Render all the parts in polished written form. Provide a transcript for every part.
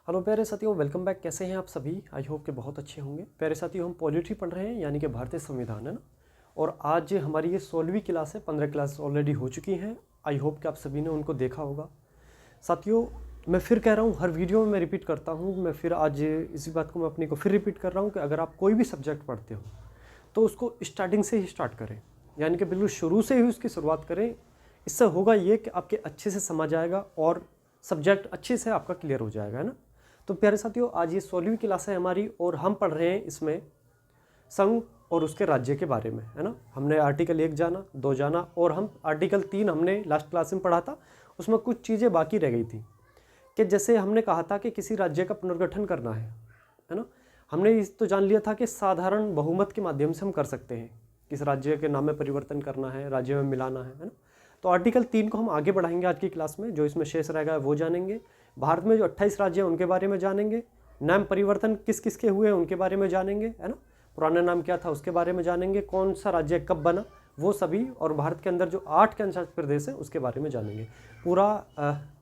Hello प्यारे साथियों, welcome back. कैसे हैं आप सभी? आई होप कि बहुत अच्छे होंगे। प्यारे साथियों, हम पॉलिटी पढ़ रहे हैं यानी कि भारतीय संविधान, है ना। और आज हमारी ये 16वीं क्लास है। 15 क्लास ऑलरेडी हो चुकी हैं। आई होप कि आप सभी ने उनको देखा होगा। साथियों, मैं फिर कह रहा हूँ, हर वीडियो में मैं रिपीट करता हूँ। मैं फिर आज इसी बात को मैं अपने को फिर रिपीट कर रहा हूँ कि अगर आप कोई भी सब्जेक्ट पढ़ते हो तो उसको स्टार्टिंग से ही स्टार्ट करें, यानी कि बिल्कुल शुरू से ही उसकी शुरुआत करें। इससे होगा ये कि आपके अच्छे से समझ आएगा और सब्जेक्ट अच्छे से आपका क्लियर हो जाएगा, है ना। तो प्यारे साथियों, आज ये 16वीं क्लास है हमारी और हम पढ़ रहे हैं इसमें संघ और उसके राज्य के बारे में, है ना। हमने आर्टिकल 1 जाना, 2 जाना और हम आर्टिकल 3 हमने लास्ट क्लास में पढ़ा था। उसमें कुछ चीज़ें बाकी रह गई थी कि जैसे हमने कहा था कि किसी राज्य का पुनर्गठन करना है ना। हमने इस तो जान लिया था कि साधारण बहुमत के माध्यम से हम कर सकते हैं। किस राज्य के नाम में परिवर्तन करना है, राज्य में मिलाना है ना। तो आर्टिकल 3 को हम आगे बढ़ाएंगे आज की क्लास में। जो इसमें शेष रहेगा वो जानेंगे। भारत में जो 28 राज्य हैं उनके बारे में जानेंगे। नाम परिवर्तन किस किस के हुए हैं उनके बारे में जानेंगे, है ना। पुराना नाम क्या था उसके बारे में जानेंगे। कौन सा राज्य कब बना वो सभी, और भारत के अंदर जो 8 केंद्रशासित प्रदेश है उसके बारे में जानेंगे। पूरा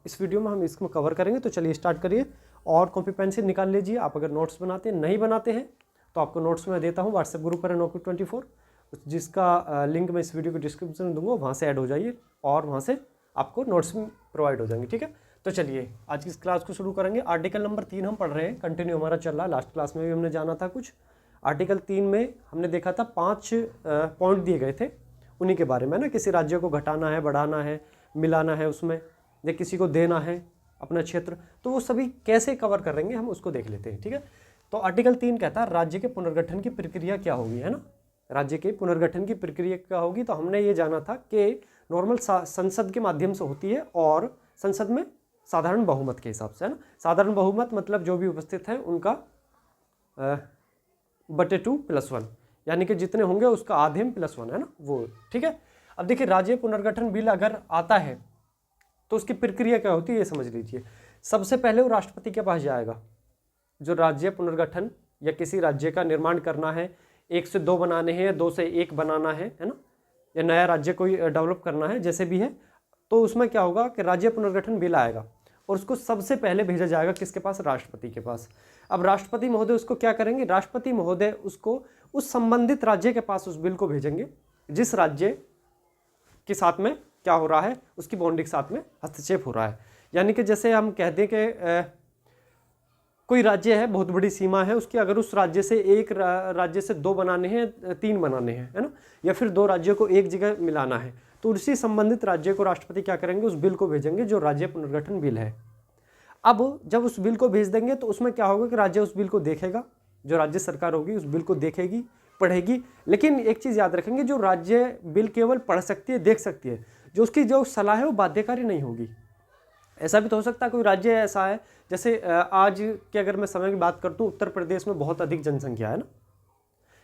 इस वीडियो में हम इसको कवर करेंगे। तो चलिए स्टार्ट करिए और कॉपी पेंसिल निकाल लीजिए। आप अगर नोट्स बनाते हैं, नहीं बनाते हैं तो आपको नोट्स में देता हूँ। व्हाट्सएप ग्रुप पर है Notebook24, जिसका लिंक मैं इस वीडियो को डिस्क्रिप्शन में दूंगा। वहाँ से ऐड हो जाइए और वहाँ से आपको नोट्स प्रोवाइड हो जाएंगे, ठीक है। तो चलिए आज की इस क्लास को शुरू करेंगे। आर्टिकल नंबर 3 हम पढ़ रहे हैं, कंटिन्यू हमारा चल रहा है। लास्ट क्लास में भी हमने जाना था कुछ। आर्टिकल 3 में हमने देखा था 5 पॉइंट दिए गए थे, उन्हीं के बारे में ना। किसी राज्य को घटाना है, बढ़ाना है, मिलाना है उसमें, या किसी को देना है अपना क्षेत्र, तो वो सभी कैसे कवर करेंगे हम उसको देख लेते हैं, ठीक है। तो आर्टिकल 3 कहता है राज्य के पुनर्गठन की प्रक्रिया क्या होगी, है ना। राज्य के पुनर्गठन की प्रक्रिया क्या होगी। तो हमने ये जाना था कि नॉर्मल संसद के माध्यम से होती है और संसद में साधारण बहुमत के हिसाब से, है ना। साधारण बहुमत मतलब जो भी उपस्थित है उनका बटे 2+1, यानी कि जितने होंगे उसका आधे में +1, है ना वो, ठीक है। अब देखिए, राज्य पुनर्गठन बिल अगर आता है तो उसकी प्रक्रिया क्या होती है ये समझ लीजिए। सबसे पहले वो राष्ट्रपति के पास जाएगा। जो राज्य पुनर्गठन या किसी राज्य का निर्माण करना है, 1 से 2 बनाने हैं या 2 से 1 बनाना है ना, या नया राज्य कोई डेवलप करना है, जैसे भी है, तो उसमें क्या होगा कि राज्य पुनर्गठन बिल आएगा और उसको सबसे पहले भेजा जाएगा किसके पास? राष्ट्रपति के पास। अब राष्ट्रपति महोदय उसको क्या करेंगे? राष्ट्रपति महोदय उसको उस संबंधित राज्य के पास उस बिल को भेजेंगे जिस राज्य के साथ में क्या हो रहा है, उसकी बाउंड्री के साथ में हस्तक्षेप हो रहा है। यानी कि जैसे हम कह दें कि कोई राज्य है, बहुत बड़ी सीमा है उसकी, अगर उस राज्य से एक राज्य से 2 बनाने हैं, 3 बनाने हैं, है ना, या फिर 2 राज्यों को एक जगह मिलाना है, तो उसी संबंधित राज्य को राष्ट्रपति क्या करेंगे? उस बिल को भेजेंगे जो राज्य पुनर्गठन बिल है। अब जब उस बिल को भेज देंगे तो उसमें क्या होगा कि राज्य उस बिल को देखेगा, जो राज्य सरकार होगी उस बिल को देखेगी, पढ़ेगी। लेकिन एक चीज़ याद रखेंगे, जो राज्य बिल केवल पढ़ सकती है, देख सकती है, जो उसकी जो सलाह है वो बाध्यकारी नहीं होगी। ऐसा भी तो हो सकता है कोई राज्य ऐसा है, जैसे आज के अगर मैं समय की बात करता हूँ, उत्तर प्रदेश में बहुत अधिक जनसंख्या है ना,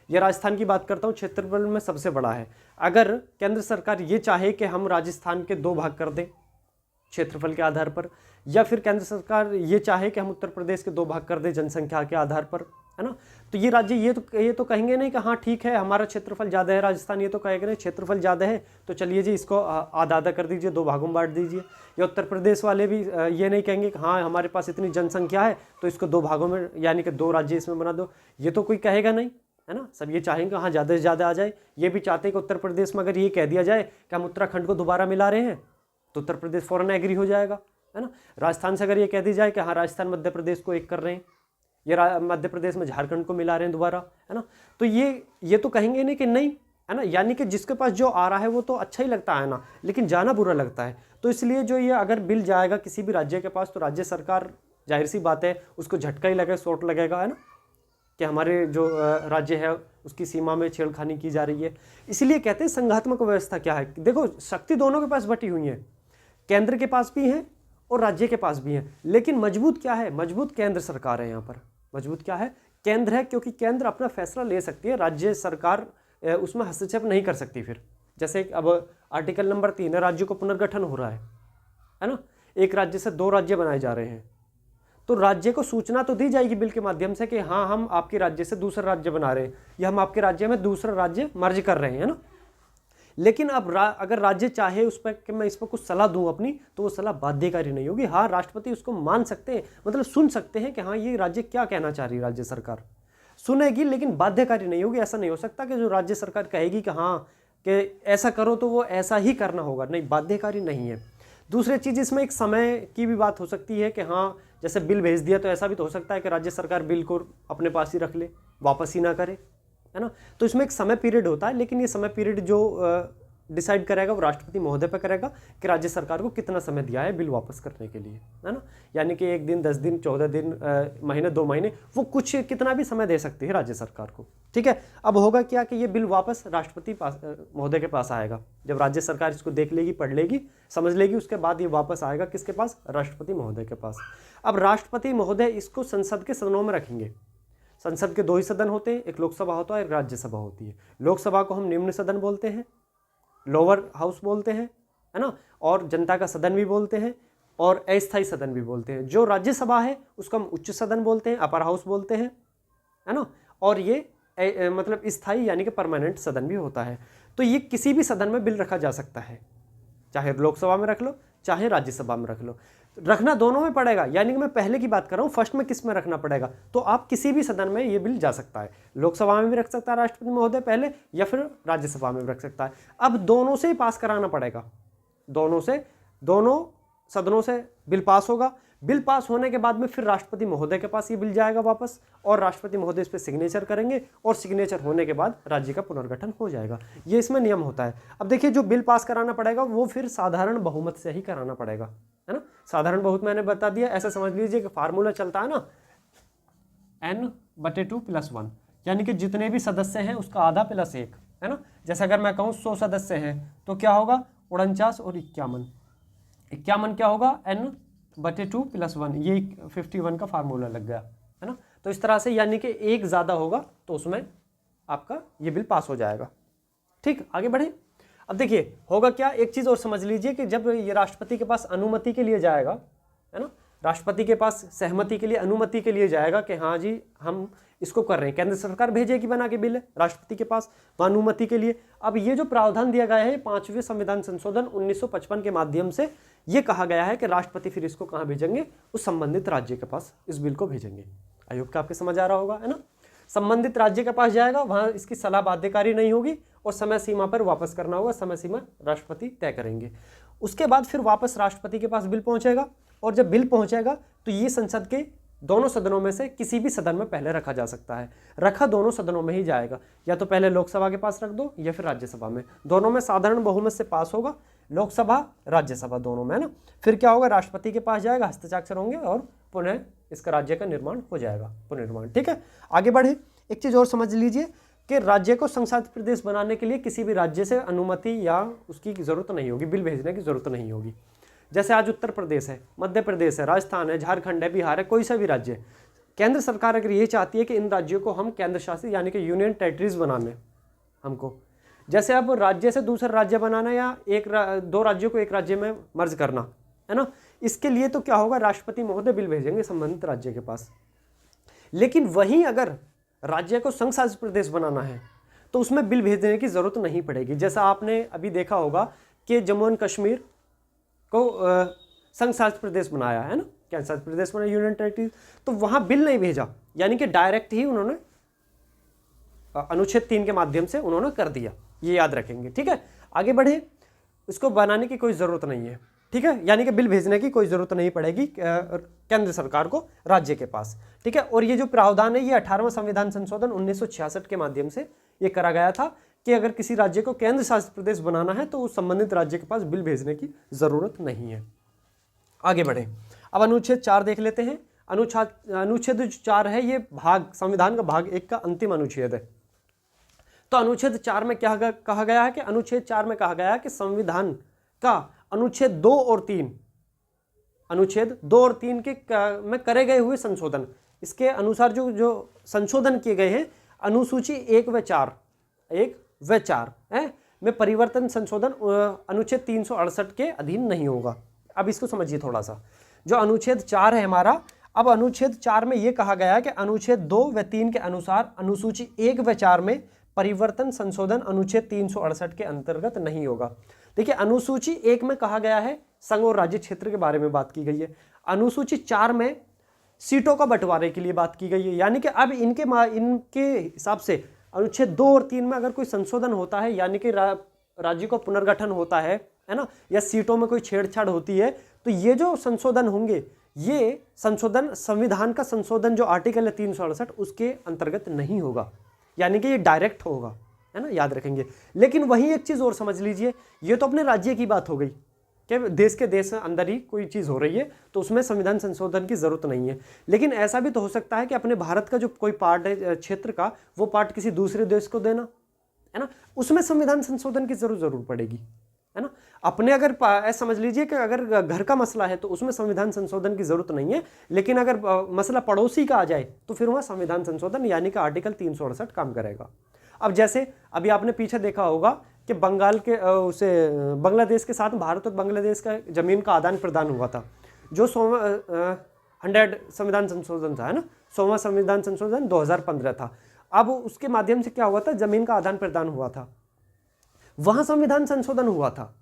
या राजस्थान की बात करता हूँ, क्षेत्रफल में सबसे बड़ा है। अगर केंद्र सरकार ये चाहे कि हम राजस्थान के 2 भाग कर दें क्षेत्रफल के आधार पर, या फिर केंद्र सरकार ये चाहे कि हम उत्तर प्रदेश के 2 भाग कर दें जनसंख्या के आधार पर, है ना, तो ये राज्य ये तो कहेंगे नहीं कि हाँ ठीक है हमारा क्षेत्रफल ज़्यादा है, राजस्थान ये तो कहेगा नहीं क्षेत्रफल ज़्यादा है तो चलिए जी इसको आधा आधा कर दीजिए, 2 भागों में बांट दीजिए। या उत्तर प्रदेश वाले भी ये नहीं कहेंगे कि हाँ हमारे पास इतनी जनसंख्या है तो इसको 2 भागों में, यानी कि 2 राज्य इसमें बना दो, ये तो कोई कहेगा नहीं, है ना। सब ये चाहेंगे हाँ ज़्यादा से ज़्यादा आ जाए। ये भी चाहते हैं कि उत्तर प्रदेश में अगर ये कह दिया जाए कि हम उत्तराखंड को दोबारा मिला रहे हैं तो उत्तर प्रदेश फ़ौरन एग्री हो जाएगा, है ना। राजस्थान से अगर ये कह दी जाए कि हाँ राजस्थान मध्य प्रदेश को एक कर रहे हैं, या मध्य प्रदेश में झारखंड को मिला रहे हैं दोबारा, है ना, तो ये तो कहेंगे नहीं कि नहीं, है ना। यानी कि जिसके पास जो आ रहा है वो तो अच्छा ही लगता है ना, लेकिन जाना बुरा लगता है। तो इसलिए जो ये अगर बिल जाएगा किसी भी राज्य के पास तो राज्य सरकार, जाहिर सी बात है, उसको झटका ही लगेगा, शॉट लगेगा, है ना, कि हमारे जो राज्य है उसकी सीमा में छेड़खानी की जा रही है। इसलिए कहते हैं संघात्मक व्यवस्था क्या है। देखो, शक्ति दोनों के पास बटी हुई है, केंद्र के पास भी है और राज्य के पास भी है, लेकिन मजबूत क्या है? मजबूत केंद्र सरकार है। यहाँ पर मजबूत क्या है? केंद्र है, क्योंकि केंद्र अपना फैसला ले सकती है, राज्य सरकार उसमें हस्तक्षेप नहीं कर सकती। फिर जैसे अब आर्टिकल नंबर 3 है, राज्यों को पुनर्गठन हो रहा है ना, एक राज्य से 2 राज्य बनाए जा रहे हैं, तो राज्य को सूचना तो दी जाएगी बिल के माध्यम से कि हाँ हम आपके राज्य से दूसरा राज्य बना रहे हैं, या हम आपके राज्य में दूसरा राज्य मर्ज कर रहे हैं, ना। लेकिन अब अगर राज्य चाहे उस पर कि मैं इस पर कुछ सलाह दूं अपनी, तो वो सलाह बाध्यकारी नहीं होगी। हाँ, राष्ट्रपति उसको मान सकते हैं, मतलब सुन सकते हैं कि हाँ ये राज्य क्या कहना चाह रही है, राज्य सरकार सुनेगी, लेकिन बाध्यकारी नहीं होगी। ऐसा नहीं हो सकता कि जो राज्य सरकार कहेगी कि हाँ कि ऐसा करो तो वो ऐसा ही करना होगा, नहीं, बाध्यकारी नहीं है। दूसरी चीज़, इसमें एक समय की भी बात हो सकती है कि हाँ जैसे बिल भेज दिया तो ऐसा भी तो हो सकता है कि राज्य सरकार बिल को अपने पास ही रख ले, वापस ही ना करे, है ना। तो इसमें एक समय पीरियड होता है, लेकिन ये समय पीरियड जो डिसाइड करेगा वो राष्ट्रपति महोदय पर करेगा कि राज्य सरकार को कितना समय दिया है बिल वापस करने के लिए, है ना। यानी कि 1 दिन, 10 दिन, 14 दिन, महीने, 2 महीने, वो कुछ कितना भी समय दे सकती है राज्य सरकार को, ठीक है। अब होगा क्या कि ये बिल वापस राष्ट्रपति महोदय के पास आएगा। जब राज्य सरकार इसको देख लेगी, पढ़ लेगी, समझ लेगी, उसके बाद ये वापस आएगा किसके पास, राष्ट्रपति महोदय के पास। अब राष्ट्रपति महोदय इसको संसद के सदनों में रखेंगे। संसद के 2 ही सदन होते हैं, एक लोकसभा होता है, एक राज्यसभा होती है। लोकसभा को हम निम्न सदन बोलते हैं, लोअर हाउस बोलते हैं, है ना, और जनता का सदन भी बोलते हैं, और अस्थायी सदन भी बोलते हैं। जो राज्यसभा है उसको हम उच्च सदन बोलते हैं, अपर हाउस बोलते हैं, है ना, और ये मतलब स्थायी यानी कि परमानेंट सदन भी होता है। तो ये किसी भी सदन में बिल रखा जा सकता है, चाहे लोकसभा में रख लो, चाहे राज्यसभा में रख लो, रखना दोनों में पड़ेगा। यानी कि मैं पहले की बात कर रहा हूँ, फर्स्ट में किस में रखना पड़ेगा, तो आप किसी भी सदन में ये बिल जा सकता है। लोकसभा में भी रख सकता है राष्ट्रपति महोदय पहले, या फिर राज्यसभा में भी रख सकता है। अब दोनों से पास कराना पड़ेगा, दोनों सदनों से बिल पास होगा। बिल पास होने के बाद में फिर राष्ट्रपति महोदय के पास ये बिल जाएगा वापस, और राष्ट्रपति महोदय इस पर सिग्नेचर करेंगे, और सिग्नेचर होने के बाद राज्य का पुनर्गठन हो जाएगा। ये इसमें नियम होता है। अब देखिए, जो बिल पास कराना पड़ेगा वो फिर साधारण बहुमत से ही कराना पड़ेगा, है ना। साधारण बहुमत मैंने बता दिया, ऐसा समझ लीजिए कि फार्मूला चलता है ना, n/2 + 1, यानी कि जितने भी सदस्य हैं उसका आधा + 1, है ना। जैसे अगर मैं कहूँ 100 सदस्य हैं तो क्या होगा, 49 और 51, 51 क्या होगा, n/2 + 1, ये 51 का फार्मूला लग गया, है ना। तो इस तरह से यानी कि एक ज़्यादा होगा तो उसमें आपका ये बिल पास हो जाएगा। ठीक, आगे बढ़े। अब देखिए होगा क्या, एक चीज़ और समझ लीजिए कि जब ये राष्ट्रपति के पास अनुमति के लिए जाएगा, है ना, राष्ट्रपति के पास सहमति के लिए, अनुमति के लिए जाएगा कि हाँ जी हम इसको कर रहे हैं, केंद्र सरकार भेजेगी बना के बिल राष्ट्रपति के पास अनुमति के लिए। अब ये जो प्रावधान दिया गया है 5वें संविधान संशोधन 1955 के माध्यम से, ये कहा गया है कि राष्ट्रपति फिर इसको कहाँ भेजेंगे, उस संबंधित राज्य के पास इस बिल को भेजेंगे। आई होप कि आपके समझ आ रहा होगा, है ना। संबंधित राज्य के पास जाएगा, वहाँ इसकी सलाह बाध्यकारी नहीं होगी, और समय सीमा पर वापस करना होगा, समय सीमा राष्ट्रपति तय करेंगे। उसके बाद फिर वापस राष्ट्रपति के पास बिल पहुंचेगा, और जब बिल पहुंचेगा तो ये संसद के दोनों सदनों में से किसी भी सदन में पहले रखा जा सकता है। रखा दोनों सदनों में ही जाएगा, या तो पहले लोकसभा के पास रख दो या फिर राज्यसभा में, दोनों में साधारण बहुमत से पास होगा, लोकसभा राज्यसभा दोनों में, है ना। फिर क्या होगा, राष्ट्रपति के पास जाएगा, हस्ताक्षर होंगे और पुनः इसका राज्य का निर्माण हो जाएगा, पुनर्निर्माण। ठीक है, आगे बढ़े। एक चीज़ और समझ लीजिए कि राज्य को संघशासित प्रदेश बनाने के लिए किसी भी राज्य से अनुमति या उसकी जरूरत नहीं होगी, बिल भेजने की जरूरत नहीं होगी। जैसे आज उत्तर प्रदेश है, मध्य प्रदेश है, राजस्थान है, झारखंड है, बिहार है, कोई सा भी राज्य, केंद्र सरकार अगर ये चाहती है कि इन राज्यों को हम केंद्र शासित यानी कि यूनियन टेरिटरीज बनाने, हमको जैसे अब राज्य से दूसरा राज्य बनाना या दो राज्यों को एक राज्य में मर्ज करना, है ना, इसके लिए तो क्या होगा, राष्ट्रपति महोदय बिल भेजेंगे संबंधित राज्य के पास। लेकिन वहीं अगर राज्य को संघ शासित प्रदेश बनाना है तो उसमें बिल भेजने की जरूरत नहीं पड़ेगी। जैसा आपने अभी देखा होगा कि जम्मू एंड कश्मीर को संघ शासित प्रदेश बनाया है ना, केंद्र शासित प्रदेश बनाया, यूनियन टेरिटरी, तो वहां बिल नहीं भेजा, यानी कि डायरेक्ट ही उन्होंने अनुच्छेद 3 के माध्यम से उन्होंने कर दिया, ये याद रखेंगे। ठीक है, आगे बढ़े। इसको बनाने की कोई जरूरत नहीं है, ठीक है, यानी कि बिल भेजने की कोई जरूरत नहीं पड़ेगी केंद्र सरकार को राज्य के पास। ठीक है, और ये जो प्रावधान है ये 18वां संविधान संशोधन 1966 के माध्यम से ये करा गया था कि अगर किसी राज्य को केंद्र शासित प्रदेश बनाना है तो उस संबंधित राज्य के पास बिल भेजने की जरूरत नहीं है। आगे बढ़े, अब अनुच्छेद 4 देख लेते हैं। अनुच्छेद 4 है ये भाग, संविधान का भाग 1 का अंतिम अनुच्छेद है। तो अनुच्छेद 4 में क्या कहा गया है कि अनुच्छेद 4 में कहा गया है कि संविधान का अनुच्छेद 2 और 3, अनुच्छेद 2 और 3 के में करे गए हुए संशोधन, इसके अनुसार जो संशोधन किए गए हैं, अनुसूची 1 व 4 में परिवर्तन संशोधन अनुच्छेद 368 के अधीन नहीं होगा। अब इसको समझिए थोड़ा सा, जो अनुच्छेद 4 है हमारा, अब अनुच्छेद 4 में यह कहा गया है कि अनुच्छेद 2 व 3 के अनुसार अनुसूची 1 व 4 में परिवर्तन संशोधन अनुच्छेद 368 के अंतर्गत नहीं होगा। देखिए अनुसूची 1 में कहा गया है संघ और राज्य क्षेत्र के बारे में बात की गई है, अनुसूची 4 में सीटों का बंटवारे के लिए बात की गई है। यानी कि अब इनके हिसाब से अनुच्छेद 2 और 3 में अगर कोई संशोधन होता है, यानी कि राज्य का पुनर्गठन होता है ना, या सीटों में कोई छेड़छाड़ होती है, तो ये जो संशोधन होंगे, ये संशोधन संविधान का संशोधन जो आर्टिकल है 368 उसके अंतर्गत नहीं होगा, यानी कि ये डायरेक्ट होगा, है ना, याद रखेंगे। लेकिन वहीं एक चीज और समझ लीजिए, ये तो अपने राज्य की बात हो गई कि देश के अंदर ही कोई चीज हो रही है तो उसमें संविधान संशोधन की जरूरत नहीं है। लेकिन ऐसा भी तो हो सकता है कि अपने भारत का जो कोई पार्ट है क्षेत्र का, वो पार्ट किसी दूसरे देश को देना, है ना, उसमें संविधान संशोधन की जरूर पड़ेगी, है ना। अपने अगर ऐसा समझ लीजिए कि अगर घर का मसला है तो उसमें संविधान संशोधन की जरूरत नहीं है, लेकिन अगर मसला पड़ोसी का आ जाए तो फिर वहां संविधान संशोधन यानी कि आर्टिकल 368 काम करेगा। अब जैसे अभी आपने पीछे देखा होगा कि बंगाल के बांग्लादेश के साथ भारत और बांग्लादेश का जमीन का आदान प्रदान हुआ था, जो 100 संविधान संशोधन था, है ना, 100वां संविधान संशोधन 2015 था। अब उसके माध्यम से क्या हुआ था, जमीन का आदान प्रदान हुआ था, वहां संविधान संशोधन हुआ था,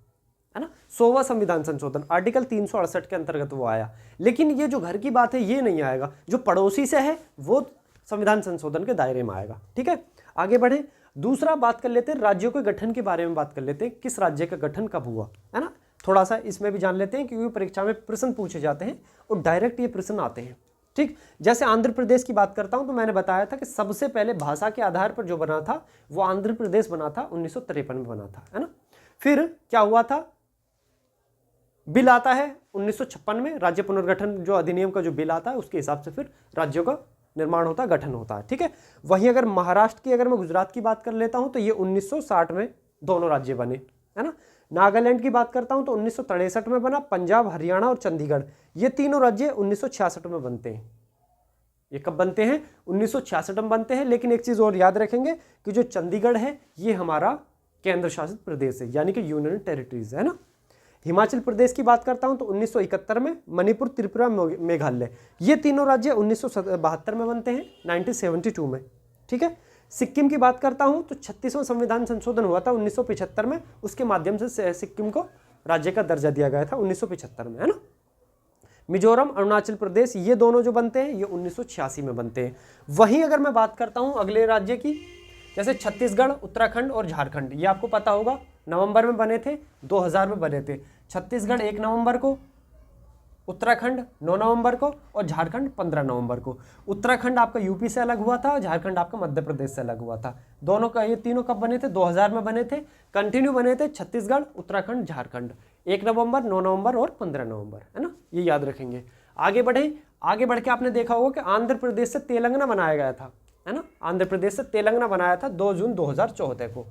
है ना, 100वां संविधान संशोधन आर्टिकल 368 के अंतर्गत वो आया। लेकिन ये जो घर की बात है ये नहीं आएगा, जो पड़ोसी से है वो संविधान संशोधन के दायरे में आएगा। ठीक है, आगे बढ़े। दूसरा बात कर लेते हैं राज्यों के गठन के बारे में, बात कर लेते हैं किस राज्य का गठन कब हुआ, है ना, थोड़ा सा इसमें भी जान लेते हैं क्योंकि परीक्षा में प्रश्न पूछे जाते हैं और डायरेक्ट ये प्रश्न आते हैं। ठीक, जैसे आंध्र प्रदेश की बात करता हूं तो मैंने बताया था कि सबसे पहले भाषा के आधार पर जो बना था वो आंध्र प्रदेश बना था, 1953 में बना था, है ना। फिर क्या हुआ था, बिल आता है 1956 में, राज्य पुनर्गठन जो अधिनियम का जो बिल आता है उसके हिसाब से फिर राज्यों का निर्माण होता है, गठन होता है। ठीक है, वहीं अगर महाराष्ट्र की, अगर मैं गुजरात की बात कर लेता हूं तो ये 1960 में दोनों राज्य बने, है ना। नागालैंड की बात करता हूं तो 1963 में बना, पंजाब, हरियाणा और चंडीगढ़ ये तीनों राज्य 1966 में बनते हैं। ये कब बनते हैं, 1966 में बनते हैं। लेकिन एक चीज और याद रखेंगे कि जो चंडीगढ़ है ये हमारा केंद्र शासित प्रदेश है, यानी कि यूनियन टेरिटरीज, है ना। हिमाचल प्रदेश की बात करता हूं तो 1971 में, मणिपुर, त्रिपुरा, मेघालय ये तीनों राज्य 1972 में बनते हैं, 1972 में। ठीक है, सिक्किम की बात करता हूं तो 36वां संविधान संशोधन हुआ था 1975 में, उसके माध्यम से सिक्किम को राज्य का दर्जा दिया गया था 1975 में, है ना। मिजोरम, अरुणाचल प्रदेश ये दोनों जो बनते हैं ये 1986 में बनते हैं। वहीं अगर मैं बात करता हूं अगले राज्य की, जैसे छत्तीसगढ़, उत्तराखंड और झारखंड, ये आपको पता होगा नवंबर में बने थे, 2000 में बने थे। छत्तीसगढ़ 1 नवंबर को, उत्तराखंड 9 नवंबर को और झारखंड 15 नवंबर को। उत्तराखंड आपका यूपी से अलग हुआ था, झारखंड आपका मध्य प्रदेश से अलग हुआ था। दोनों का, ये तीनों कब बने थे, 2000 में बने थे, कंटिन्यू बने थे, छत्तीसगढ़, उत्तराखंड, झारखंड, 1 नवंबर, 9 नवंबर और 15 नवंबर, है ना, ये याद रखेंगे। आगे बढ़े, आगे बढ़ के आपने देखा होगा कि आंध्र प्रदेश से तेलंगाना बनाया गया था, है ना, आंध्र प्रदेश से तेलंगाना बनाया था 2 जून 2014 को।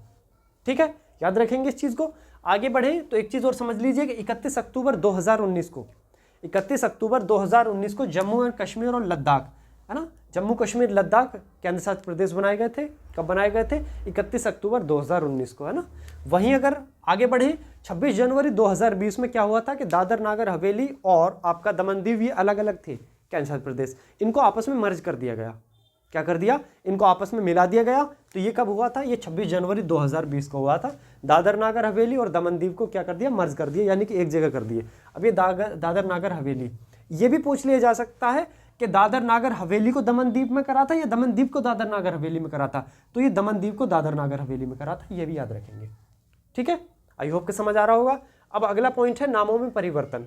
ठीक है, याद रखेंगे इस चीज को। आगे बढ़े तो एक चीज और समझ लीजिए कि 31 अक्टूबर 2019 को, 31 अक्टूबर 2019 को जम्मू एंड कश्मीर और लद्दाख, है ना, जम्मू कश्मीर लद्दाख केंद्र शासित प्रदेश बनाए गए थे। कब बनाए गए थे, 31 अक्टूबर 2019 को, है ना। वहीं अगर आगे बढ़े, 26 जनवरी 2020 में क्या हुआ था कि दादर नागर हवेली और आपका दमन दीव ये अलग अलग थे केंद्र शासित प्रदेश, इनको आपस में मर्ज कर दिया गया। क्या कर दिया, इनको आपस में मिला दिया गया। तो ये कब हुआ था, ये 26 जनवरी 2020 को हुआ था। दादर नागर हवेली और दमन दीव को क्या कर दिया, मर्ज कर दिया, यानी कि एक जगह कर दिए। अब ये दादर नागर हवेली, ये भी पूछ लिया जा सकता है कि दादर नागर हवेली को दमन दीव में करा था या दमन दीव को दादर नागर हवेली में करा था, तो ये दमन दीव को दादर नागर हवेली में करा था, ये भी याद रखेंगे। ठीक है, आई होप कि समझ आ रहा होगा। अब अगला पॉइंट है नामों में परिवर्तन,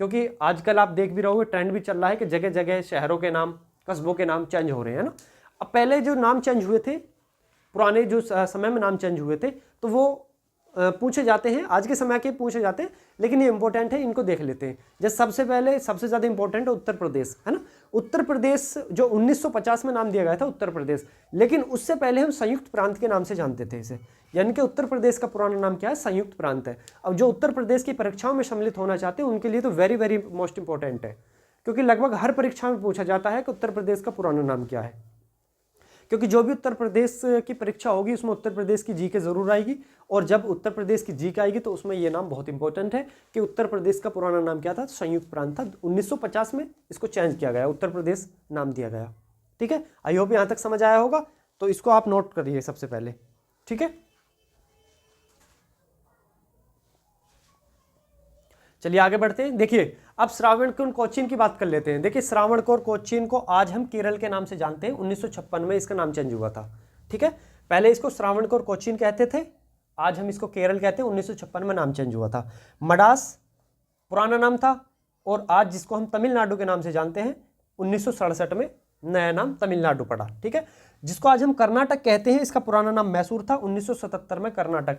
क्योंकि आजकल आप देख भी रहोगे, ट्रेंड भी चल रहा है कि जगह जगह शहरों के नाम, कस्बों के नाम चेंज हो रहे हैं ना। अब पहले जो नाम चेंज हुए थे, पुराने जो समय में नाम चेंज हुए थे, तो वो पूछे जाते हैं, आज के समय के पूछे जाते हैं, लेकिन ये इंपॉर्टेंट है, इनको देख लेते हैं। जैसे सबसे पहले सबसे ज़्यादा इंपॉर्टेंट है उत्तर प्रदेश, है ना। उत्तर प्रदेश जो 1950 में नाम दिया गया था उत्तर प्रदेश, लेकिन उससे पहले हम संयुक्त प्रांत के नाम से जानते थे इसे, यानी कि उत्तर प्रदेश का पुराना नाम क्या है, संयुक्त प्रांत है। अब जो उत्तर प्रदेश की परीक्षाओं में सम्मिलित होना चाहते हैं उनके लिए तो वेरी वेरी मोस्ट इंपॉर्टेंट है, क्योंकि लगभग हर परीक्षा में पूछा जाता है कि उत्तर प्रदेश का पुराना नाम क्या है। क्योंकि जो भी उत्तर प्रदेश की परीक्षा होगी उसमें उत्तर प्रदेश की जीके जरूर आएगी, और जब उत्तर प्रदेश की जीके आएगी तो उसमें ये नाम बहुत इंपॉर्टेंट है कि उत्तर प्रदेश का पुराना नाम क्या था, संयुक्त प्रांत था। 1950 में इसको चेंज किया गया, उत्तर प्रदेश नाम दिया गया। ठीक है, आई होप यहाँ तक समझ आया होगा। तो इसको आप नोट करिए सबसे पहले, ठीक है। चलिए आगे बढ़ते हैं। देखिए अब श्रावणकोर कोचीन की बात कर लेते हैं। देखिए श्रावणकोर कोचीन को आज हम केरल के नाम से जानते हैं। 1956 में इसका नाम चेंज हुआ था, ठीक है। पहले इसको श्रावणकोर कोचीन कहते थे, आज हम इसको केरल कहते हैं। 1956 में नाम चेंज हुआ था। मडास पुराना नाम था, और आज जिसको हम तमिलनाडु के नाम से जानते हैं 1967 में नया नाम तमिलनाडु पड़ा, ठीक है। जिसको आज हम कर्नाटक कहते हैं, इसका पुराना नाम मैसूर था। 1977 में कर्नाटक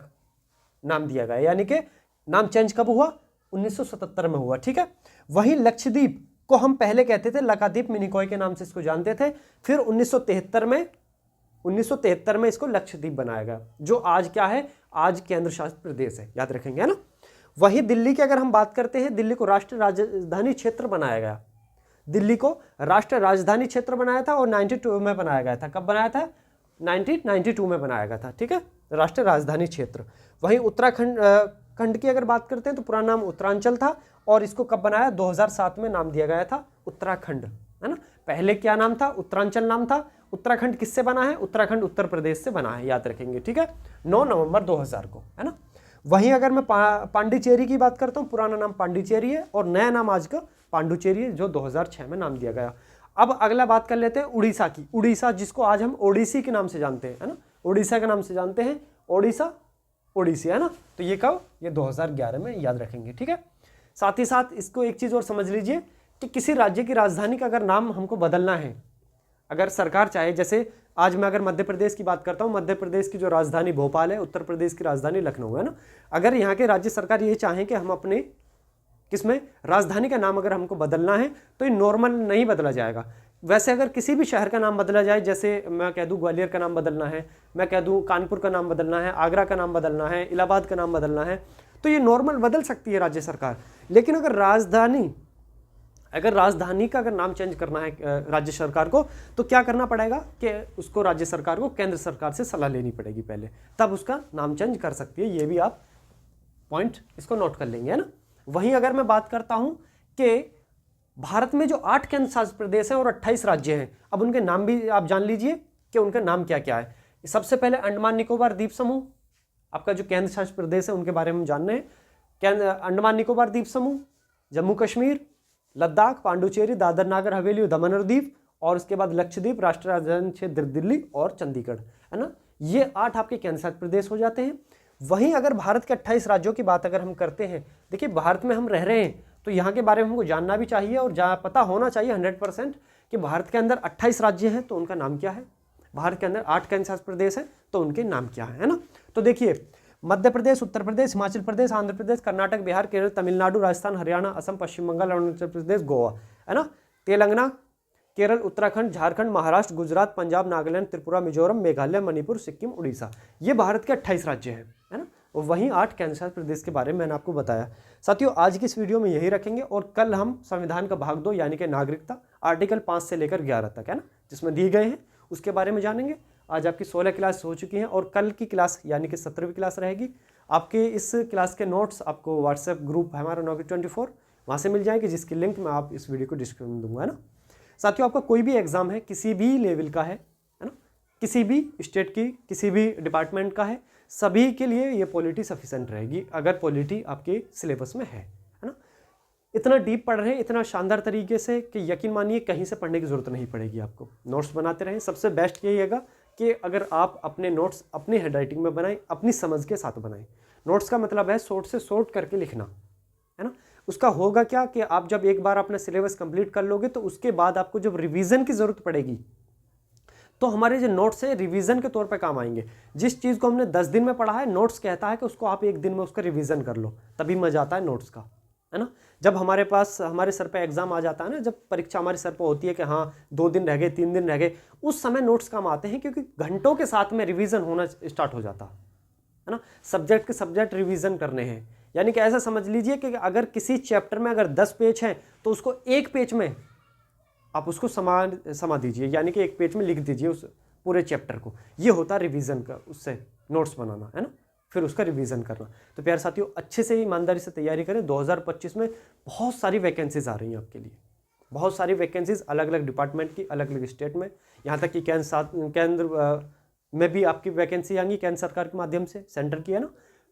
नाम दिया गया, यानी कि नाम चेंज कब हुआ? 1977 में हुआ, ठीक है। वहीं लक्षद्वीप को हम पहले कहते थे लक्षद्वीप मिनिकॉय के नाम से इसको जानते थे। फिर 1973 में इसको लक्षद्वीप बनाया गया, जो आज क्या है? आज केंद्र शासित प्रदेश है, याद रखेंगे, है ना। वहीं दिल्ली की अगर हम बात करते हैं, दिल्ली को राष्ट्रीय राजधानी क्षेत्र बनाया गया। दिल्ली को राष्ट्रीय राजधानी क्षेत्र बनाया था और 92 में बनाया गया था। कब बनाया था? 1992 में बनाया गया था, ठीक है, राष्ट्रीय राजधानी क्षेत्र। वहीं उत्तराखंड की अगर बात करते हैं तो पुराना नाम उत्तरांचल था, और इसको कब बनाया? 2007 में नाम दिया गया था उत्तराखंड, है ना। पहले क्या नाम था? उत्तरांचल नाम था। उत्तराखंड किससे बना है? उत्तराखंड उत्तर प्रदेश से बना है, याद रखेंगे, ठीक है, 9 नवंबर 2000 को, है ना। वहीं अगर मैं पांडिचेरी की बात करता हूँ, पुराना नाम पांडिचेरी है और नया नाम आज का पांडुचेरी है, जो 2006 में नाम दिया गया। अब अगला बात कर लेते हैं उड़ीसा की। उड़ीसा जिसको आज हम ओडिसी के नाम से जानते हैं, है ना, उड़ीसा के नाम से जानते हैं, ओडिशा ओडिसी, है ना। तो ये कब? ये 2011 में, याद रखेंगे, ठीक है। साथ ही साथ इसको एक चीज़ और समझ लीजिए कि किसी राज्य की राजधानी का अगर नाम हमको बदलना है, अगर सरकार चाहे, जैसे आज मैं अगर मध्य प्रदेश की बात करता हूँ, मध्य प्रदेश की जो राजधानी भोपाल है, उत्तर प्रदेश की राजधानी लखनऊ है ना। अगर यहाँ के राज्य सरकार ये चाहें कि हम अपने किसमें राजधानी का नाम अगर हमको बदलना है, तो ये नॉर्मल नहीं बदला जाएगा। वैसे अगर किसी भी शहर का नाम बदला जाए, जैसे मैं कह दूँ ग्वालियर का नाम बदलना है, मैं कह दूँ कानपुर का नाम बदलना है, आगरा का नाम बदलना है, इलाहाबाद का नाम बदलना है, तो ये नॉर्मल बदल सकती है राज्य सरकार। लेकिन अगर राजधानी का अगर नाम चेंज करना है राज्य सरकार को, तो क्या करना पड़ेगा कि उसको राज्य सरकार को केंद्र सरकार से सलाह लेनी पड़ेगी पहले, तब उसका नाम चेंज कर सकती है। ये भी आप पॉइंट इसको नोट कर लेंगे, है ना। वहीं अगर मैं बात करता हूं कि भारत में जो 8 केंद्र शासित प्रदेश हैं और 28 राज्य हैं, अब उनके नाम भी आप जान लीजिए कि उनका नाम क्या क्या है। सबसे पहले अंडमान निकोबार द्वीप समूह, आपका जो केंद्र शासित प्रदेश है उनके बारे में जानना है। अंडमान निकोबार द्वीप समूह, जम्मू कश्मीर, लद्दाख, पांडुचेरी, दादर नागर हवेली, दमन और दीव, और उसके बाद लक्षद्वीप, राष्ट्रीय राजधानी क्षेत्र दिल्ली और चंडीगढ़, है ना। ये 8 आपके केंद्र शासित प्रदेश हो जाते हैं। वहीं अगर भारत के 28 राज्यों की बात अगर हम करते हैं, देखिए भारत में हम रह रहे हैं तो यहाँ के बारे में हमको जानना भी चाहिए और पता होना चाहिए 100% कि भारत के अंदर 28 राज्य हैं तो उनका नाम क्या है, भारत के अंदर 8 केंद्र शासित प्रदेश हैं तो उनके नाम क्या है ना। तो देखिए मध्य प्रदेश, उत्तर प्रदेश, हिमाचल प्रदेश, आंध्र प्रदेश, कर्नाटक, बिहार, केरल, तमिलनाडु, राजस्थान, हरियाणा, असम, पश्चिम बंगाल, अरुणाचल प्रदेश, गोवा, है ना, तेलंगाना, केरल, उत्तराखंड, झारखंड, महाराष्ट्र, गुजरात, पंजाब, नागालैंड, त्रिपुरा, मिजोरम, मेघालय, मणिपुर, सिक्किम, उड़ीसा, ये भारत के 28 राज्य हैं, है ना। और वहीं 8 केंद्र शासित प्रदेश के बारे में मैंने आपको बताया। साथियों आज की इस वीडियो में यही रखेंगे और कल हम संविधान का भाग 2 यानी कि नागरिकता आर्टिकल 5 से लेकर 11 तक, है ना, जिसमें दिए गए हैं उसके बारे में जानेंगे। आज आपकी 16 क्लास हो चुकी हैं और कल की क्लास यानी कि 17वीं क्लास रहेगी। आपके इस क्लास के नोट्स आपको व्हाट्सएप ग्रुप हमारा Naukri24 वहाँ से मिल जाएंगे, जिसकी लिंक मैं आप इस वीडियो को डिस्क्रिप्शन में दूंगा, है ना। साथियों आपका कोई भी एग्जाम है, किसी भी लेवल का है ना, किसी भी स्टेट की, किसी भी डिपार्टमेंट का है, सभी के लिए ये पॉलिटी सफिशेंट रहेगी अगर पॉलिटी आपके सिलेबस में है ना। इतना डीप पढ़ रहे हैं, इतना शानदार तरीके से कि यकीन मानिए कहीं से पढ़ने की जरूरत नहीं पड़ेगी आपको। नोट्स बनाते रहें। सबसे बेस्ट यही है कि अगर आप अपने नोट्स अपनी हैंडराइटिंग में बनाएं, अपनी समझ के साथ बनाएं। नोट्स का मतलब है शॉर्ट से शॉर्ट करके लिखना, है ना। उसका होगा क्या कि आप जब एक बार अपना सिलेबस कंप्लीट कर लोगे तो उसके बाद आपको जब रिवीजन की जरूरत पड़ेगी तो हमारे जो नोट्स है रिवीजन के तौर पे काम आएंगे। जिस चीज़ को हमने 10 दिन में पढ़ा है, नोट्स कहता है कि उसको आप 1 दिन में उसका रिवीजन कर लो, तभी मजा आता है नोट्स का, है ना। जब हमारे पास हमारे सर पे एग्जाम आ जाता है ना, जब परीक्षा हमारे सर पे होती है कि हाँ 2 दिन रह गए, 3 दिन रह गए, उस समय नोट्स काम आते हैं क्योंकि घंटों के साथ में रिवीजन होना स्टार्ट हो जाता है ना। सब्जेक्ट के सब्जेक्ट रिवीजन करने हैं, यानी कि ऐसा समझ लीजिए कि अगर किसी चैप्टर में अगर 10 पेज हैं तो उसको 1 पेज में आप उसको समा दीजिए, यानी कि 1 पेज में लिख दीजिए उस पूरे चैप्टर को। ये होता है रिवीजन का, उससे नोट्स बनाना, है ना, फिर उसका रिवीजन करना। तो प्यारे साथियों अच्छे से ईमानदारी से तैयारी करें। 2025 में बहुत सारी वैकेंसीज आ रही हैं आपके लिए, बहुत सारी वैकेंसीज अलग अलग डिपार्टमेंट की, अलग अलग स्टेट में, यहाँ तक कि केंद्र में भी आपकी वैकेंसी आएंगी केंद्र सरकार के माध्यम से, सेंटर की है ना।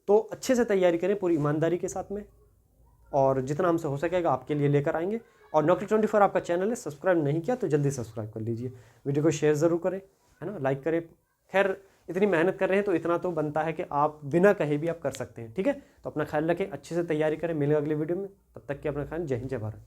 तो अच्छे से तैयारी करें पूरी ईमानदारी के साथ में, और जितना हमसे हो सकेगा आपके लिए लेकर आएंगे। और नौकरी 24 आपका चैनल है, सब्सक्राइब नहीं किया तो जल्दी सब्सक्राइब कर लीजिए, वीडियो को शेयर ज़रूर करें, है ना, लाइक करें। खैर इतनी मेहनत कर रहे हैं तो इतना तो बनता है कि आप बिना कहे भी आप कर सकते हैं, ठीक है। तो अपना ख्याल रखें, अच्छे से तैयारी करें, मिलेंगे अगले वीडियो में, तब तक के अपना ख्याल, जय हिंद जय भारत।